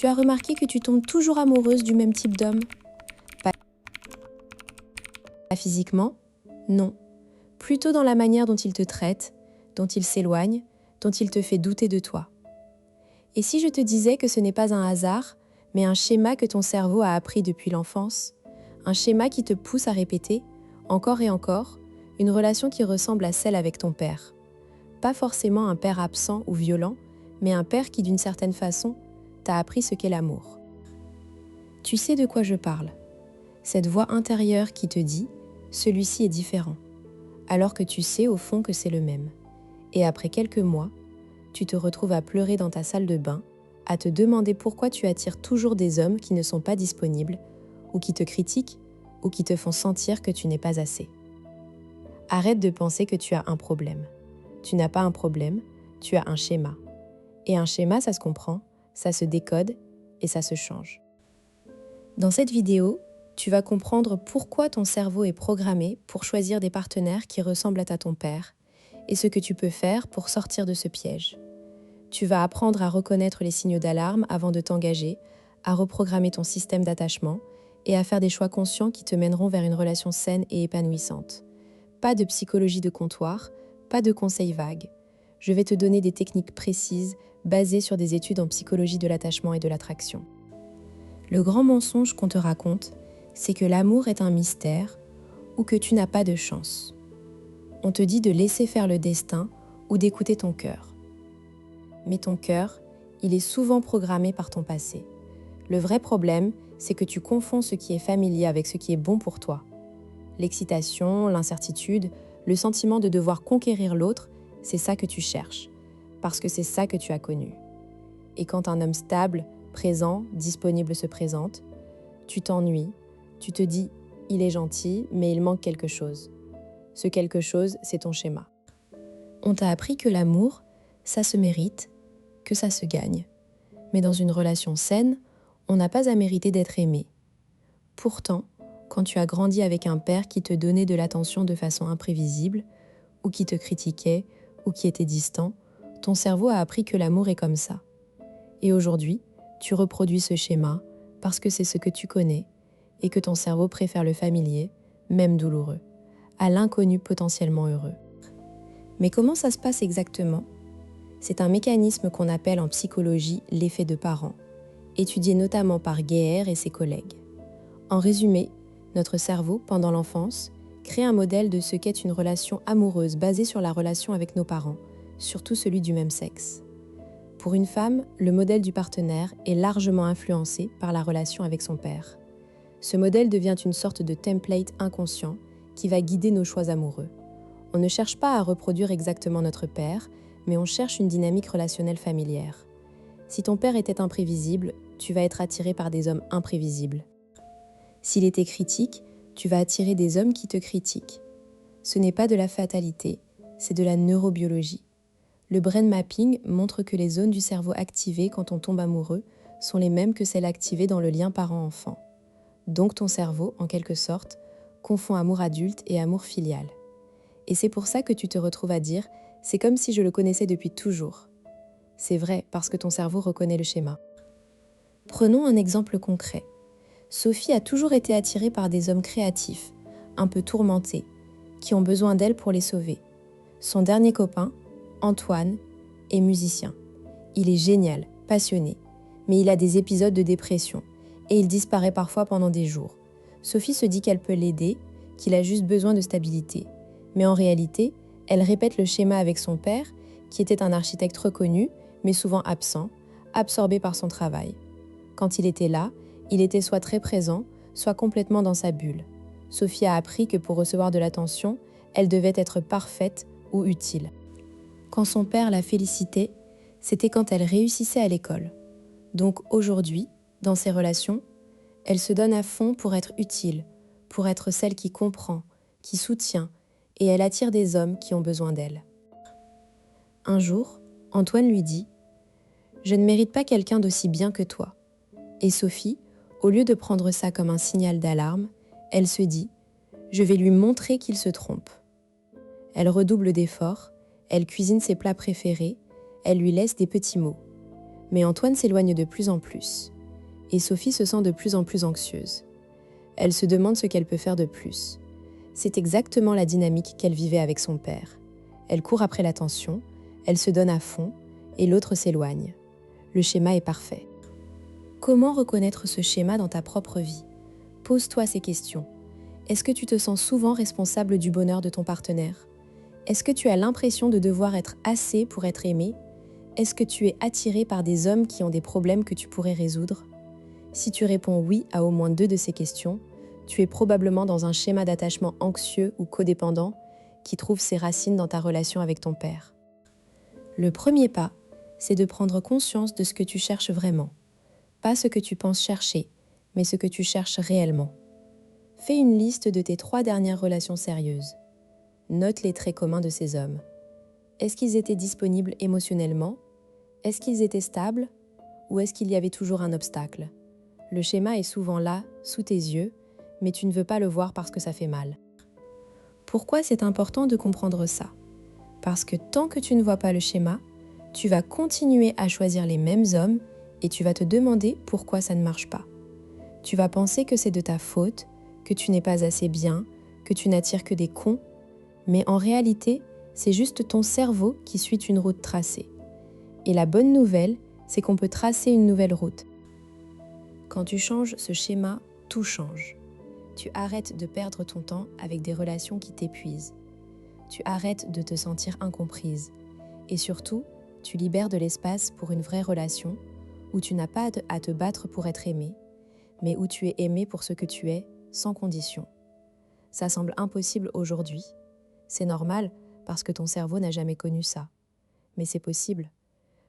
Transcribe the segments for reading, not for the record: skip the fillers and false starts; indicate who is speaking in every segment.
Speaker 1: Tu as remarqué que tu tombes toujours amoureuse du même type d'homme? Pas physiquement? Non. Plutôt dans la manière dont il te traite, dont il s'éloigne, dont il te fait douter de toi. Et si je te disais que ce n'est pas un hasard, mais un schéma que ton cerveau a appris depuis l'enfance, un schéma qui te pousse à répéter, encore et encore, une relation qui ressemble à celle avec ton père. Pas forcément un père absent ou violent, mais un père qui, d'une certaine façon, t'a appris ce qu'est l'amour. Tu sais de quoi je parle. Cette voix intérieure qui te dit « celui-ci est différent », alors que tu sais au fond que c'est le même. Et après quelques mois, tu te retrouves à pleurer dans ta salle de bain, à te demander pourquoi tu attires toujours des hommes qui ne sont pas disponibles, ou qui te critiquent, ou qui te font sentir que tu n'es pas assez. Arrête de penser que tu as un problème. Tu n'as pas un problème, tu as un schéma. Et un schéma, ça se comprend, ça se décode et ça se change. Dans cette vidéo, tu vas comprendre pourquoi ton cerveau est programmé pour choisir des partenaires qui ressemblent à ton père et ce que tu peux faire pour sortir de ce piège. Tu vas apprendre à reconnaître les signaux d'alarme avant de t'engager, à reprogrammer ton système d'attachement et à faire des choix conscients qui te mèneront vers une relation saine et épanouissante. Pas de psychologie de comptoir, pas de conseils vagues. Je vais te donner des techniques précises basées sur des études en psychologie de l'attachement et de l'attraction. Le grand mensonge qu'on te raconte, c'est que l'amour est un mystère ou que tu n'as pas de chance. On te dit de laisser faire le destin ou d'écouter ton cœur. Mais ton cœur, il est souvent programmé par ton passé. Le vrai problème, c'est que tu confonds ce qui est familier avec ce qui est bon pour toi. L'excitation, l'incertitude, le sentiment de devoir conquérir l'autre, c'est ça que tu cherches, parce que c'est ça que tu as connu. Et quand un homme stable, présent, disponible se présente, tu t'ennuies, tu te dis « il est gentil, mais il manque quelque chose ». Ce quelque chose, c'est ton schéma. On t'a appris que l'amour, ça se mérite, que ça se gagne. Mais dans une relation saine, on n'a pas à mériter d'être aimé. Pourtant, quand tu as grandi avec un père qui te donnait de l'attention de façon imprévisible, ou qui te critiquait, ou qui était distant, ton cerveau a appris que l'amour est comme ça. Et aujourd'hui, tu reproduis ce schéma parce que c'est ce que tu connais et que ton cerveau préfère le familier, même douloureux, à l'inconnu potentiellement heureux. Mais comment ça se passe exactement ? C'est un mécanisme qu'on appelle en psychologie l'effet de parent, étudié notamment par Geher et ses collègues. En résumé, notre cerveau, pendant l'enfance, crée un modèle de ce qu'est une relation amoureuse basée sur la relation avec nos parents, surtout celui du même sexe. Pour une femme, le modèle du partenaire est largement influencé par la relation avec son père. Ce modèle devient une sorte de template inconscient qui va guider nos choix amoureux. On ne cherche pas à reproduire exactement notre père, mais on cherche une dynamique relationnelle familière. Si ton père était imprévisible, tu vas être attiré par des hommes imprévisibles. S'il était critique, tu vas attirer des hommes qui te critiquent. Ce n'est pas de la fatalité, c'est de la neurobiologie. Le brain mapping montre que les zones du cerveau activées quand on tombe amoureux sont les mêmes que celles activées dans le lien parent-enfant. Donc ton cerveau, en quelque sorte, confond amour adulte et amour filial. Et c'est pour ça que tu te retrouves à dire « c'est comme si je le connaissais depuis toujours ». C'est vrai parce que ton cerveau reconnaît le schéma. Prenons un exemple concret. Sophie a toujours été attirée par des hommes créatifs, un peu tourmentés, qui ont besoin d'elle pour les sauver. Son dernier copain, Antoine, est musicien. Il est génial, passionné, mais il a des épisodes de dépression et il disparaît parfois pendant des jours. Sophie se dit qu'elle peut l'aider, qu'il a juste besoin de stabilité. Mais en réalité, elle répète le schéma avec son père, qui était un architecte reconnu, mais souvent absent, absorbé par son travail. Quand il était là, il était soit très présent, soit complètement dans sa bulle. Sophie a appris que pour recevoir de l'attention, elle devait être parfaite ou utile. Quand son père la félicitait, c'était quand elle réussissait à l'école. Donc aujourd'hui, dans ses relations, elle se donne à fond pour être utile, pour être celle qui comprend, qui soutient, et elle attire des hommes qui ont besoin d'elle. Un jour, Antoine lui dit « Je ne mérite pas quelqu'un d'aussi bien que toi ». Et Sophie, au lieu de prendre ça comme un signal d'alarme, elle se dit « Je vais lui montrer qu'il se trompe ». Elle redouble d'efforts, elle cuisine ses plats préférés, elle lui laisse des petits mots. Mais Antoine s'éloigne de plus en plus. Et Sophie se sent de plus en plus anxieuse. Elle se demande ce qu'elle peut faire de plus. C'est exactement la dynamique qu'elle vivait avec son père. Elle court après l'attention, elle se donne à fond, et l'autre s'éloigne. Le schéma est parfait. Comment reconnaître ce schéma dans ta propre vie ? Pose-toi ces questions. Est-ce que tu te sens souvent responsable du bonheur de ton partenaire ? Est-ce que tu as l'impression de devoir être assez pour être aimé ? Est-ce que tu es attiré par des hommes qui ont des problèmes que tu pourrais résoudre ? Si tu réponds oui à au moins 2 de ces questions, tu es probablement dans un schéma d'attachement anxieux ou codépendant qui trouve ses racines dans ta relation avec ton père. Le premier pas, c'est de prendre conscience de ce que tu cherches vraiment. Pas ce que tu penses chercher, mais ce que tu cherches réellement. Fais une liste de tes 3 dernières relations sérieuses. Note les traits communs de ces hommes. Est-ce qu'ils étaient disponibles émotionnellement ? Est-ce qu'ils étaient stables ? Ou est-ce qu'il y avait toujours un obstacle ? Le schéma est souvent là, sous tes yeux, mais tu ne veux pas le voir parce que ça fait mal. Pourquoi c'est important de comprendre ça ? Parce que tant que tu ne vois pas le schéma, tu vas continuer à choisir les mêmes hommes et tu vas te demander pourquoi ça ne marche pas. Tu vas penser que c'est de ta faute, que tu n'es pas assez bien, que tu n'attires que des cons, mais en réalité, c'est juste ton cerveau qui suit une route tracée. Et la bonne nouvelle, c'est qu'on peut tracer une nouvelle route. Quand tu changes ce schéma, tout change. Tu arrêtes de perdre ton temps avec des relations qui t'épuisent. Tu arrêtes de te sentir incomprise. Et surtout, tu libères de l'espace pour une vraie relation où tu n'as pas à te battre pour être aimé, mais où tu es aimé pour ce que tu es, sans condition. Ça semble impossible aujourd'hui. C'est normal parce que ton cerveau n'a jamais connu ça. Mais c'est possible.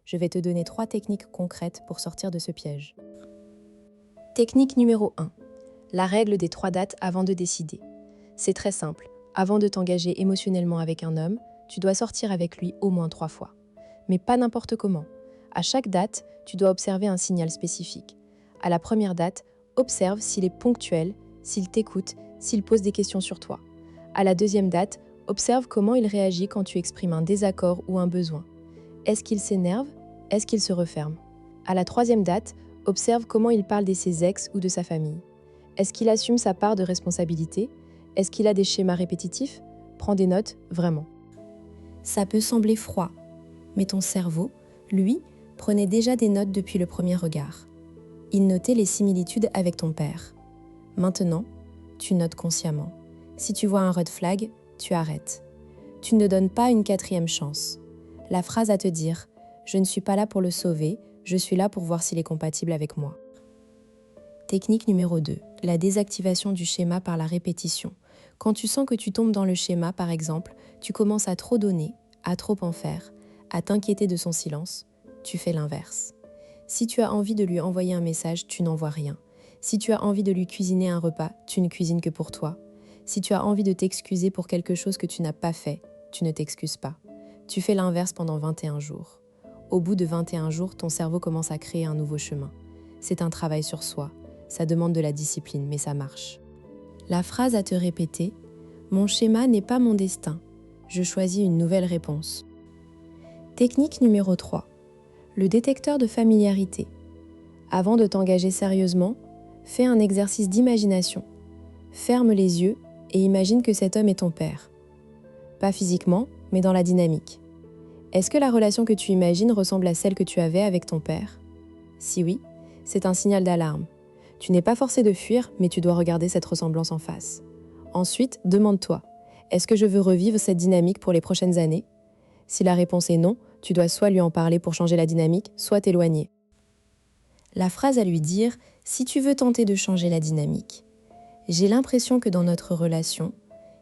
Speaker 1: Je vais te donner 3 techniques concrètes pour sortir de ce piège. Technique numéro 1. La règle des 3 dates avant de décider. C'est très simple. Avant de t'engager émotionnellement avec un homme, tu dois sortir avec lui au moins 3 fois. Mais pas n'importe comment. À chaque date, tu dois observer un signal spécifique. À la première date, observe s'il est ponctuel, s'il t'écoute, s'il pose des questions sur toi. À la deuxième date, observe comment il réagit quand tu exprimes un désaccord ou un besoin. Est-ce qu'il s'énerve ? Est-ce qu'il se referme ? À la troisième date, observe comment il parle de ses ex ou de sa famille. Est-ce qu'il assume sa part de responsabilité ? Est-ce qu'il a des schémas répétitifs ? Prends des notes, vraiment. Ça peut sembler froid, mais ton cerveau, lui, prenait déjà des notes depuis le premier regard. Il notait les similitudes avec ton père. Maintenant, tu notes consciemment. Si tu vois un red flag, tu arrêtes. Tu ne donnes pas une 4e chance. La phrase à te dire « Je ne suis pas là pour le sauver, je suis là pour voir s'il est compatible avec moi ». Technique numéro 2. La désactivation du schéma par la répétition. Quand tu sens que tu tombes dans le schéma, par exemple, tu commences à trop donner, à trop en faire, à t'inquiéter de son silence, tu fais l'inverse. Si tu as envie de lui envoyer un message, tu n'envoies rien. Si tu as envie de lui cuisiner un repas, tu ne cuisines que pour toi. Si tu as envie de t'excuser pour quelque chose que tu n'as pas fait, tu ne t'excuses pas. Tu fais l'inverse pendant 21 jours. Au bout de 21 jours, ton cerveau commence à créer un nouveau chemin. C'est un travail sur soi. Ça demande de la discipline, mais ça marche. La phrase à te répéter « Mon schéma n'est pas mon destin. Je choisis une nouvelle réponse ». Technique numéro 3. Le détecteur de familiarité. Avant de t'engager sérieusement, fais un exercice d'imagination. Ferme les yeux et imagine que cet homme est ton père. Pas physiquement, mais dans la dynamique. Est-ce que la relation que tu imagines ressemble à celle que tu avais avec ton père ? Si oui, c'est un signal d'alarme. Tu n'es pas forcé de fuir, mais tu dois regarder cette ressemblance en face. Ensuite, demande-toi, est-ce que je veux revivre cette dynamique pour les prochaines années ? Si la réponse est non, tu dois soit lui en parler pour changer la dynamique, soit t'éloigner. La phrase à lui dire, si tu veux tenter de changer la dynamique. J'ai l'impression que dans notre relation,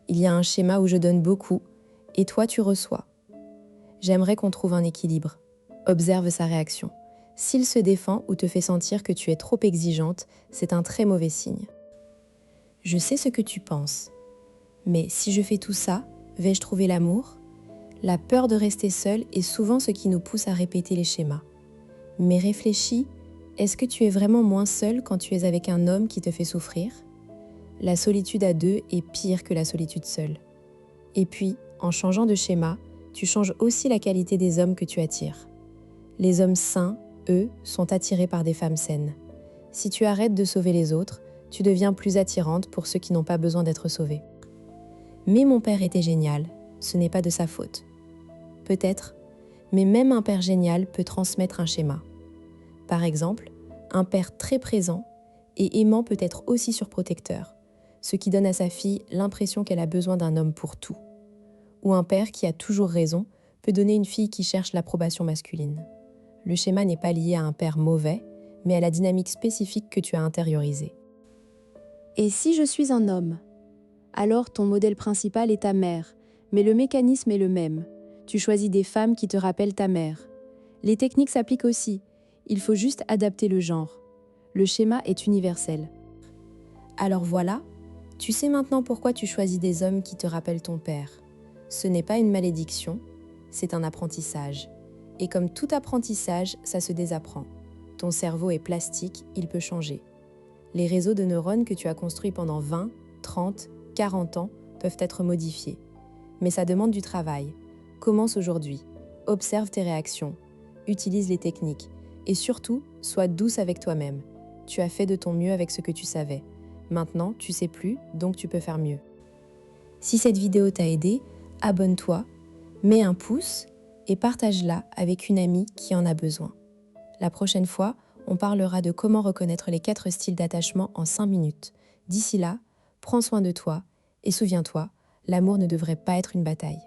Speaker 1: il y a un schéma où je donne beaucoup et toi tu reçois. J'aimerais qu'on trouve un équilibre. Observe sa réaction. S'il se défend ou te fait sentir que tu es trop exigeante, c'est un très mauvais signe. Je sais ce que tu penses, mais si je fais tout ça, vais-je trouver l'amour ? La peur de rester seule est souvent ce qui nous pousse à répéter les schémas. Mais réfléchis, est-ce que tu es vraiment moins seule quand tu es avec un homme qui te fait souffrir ? La solitude à 2 est pire que la solitude seule. Et puis, en changeant de schéma, tu changes aussi la qualité des hommes que tu attires. Les hommes sains, eux, sont attirés par des femmes saines. Si tu arrêtes de sauver les autres, tu deviens plus attirante pour ceux qui n'ont pas besoin d'être sauvés. Mais mon père était génial, ce n'est pas de sa faute. Peut-être, mais même un père génial peut transmettre un schéma. Par exemple, un père très présent et aimant peut être aussi surprotecteur, ce qui donne à sa fille l'impression qu'elle a besoin d'un homme pour tout. Ou un père qui a toujours raison peut donner une fille qui cherche l'approbation masculine. Le schéma n'est pas lié à un père mauvais, mais à la dynamique spécifique que tu as intériorisée.
Speaker 2: Et si je suis un homme? Alors ton modèle principal est ta mère, mais le mécanisme est le même. Tu choisis des femmes qui te rappellent ta mère. Les techniques s'appliquent aussi, il faut juste adapter le genre. Le schéma est universel.
Speaker 1: Alors voilà, tu sais maintenant pourquoi tu choisis des hommes qui te rappellent ton père. Ce n'est pas une malédiction, c'est un apprentissage. Et comme tout apprentissage, ça se désapprend. Ton cerveau est plastique, il peut changer. Les réseaux de neurones que tu as construits pendant 20, 30, 40 ans peuvent être modifiés. Mais ça demande du travail. Commence aujourd'hui. Observe tes réactions. Utilise les techniques. Et surtout, sois douce avec toi-même. Tu as fait de ton mieux avec ce que tu savais. Maintenant, tu sais plus, donc tu peux faire mieux. Si cette vidéo t'a aidé, abonne-toi, mets un pouce et partage-la avec une amie qui en a besoin. La prochaine fois, on parlera de comment reconnaître les 4 styles d'attachement en 5 minutes. D'ici là, prends soin de toi et souviens-toi, l'amour ne devrait pas être une bataille.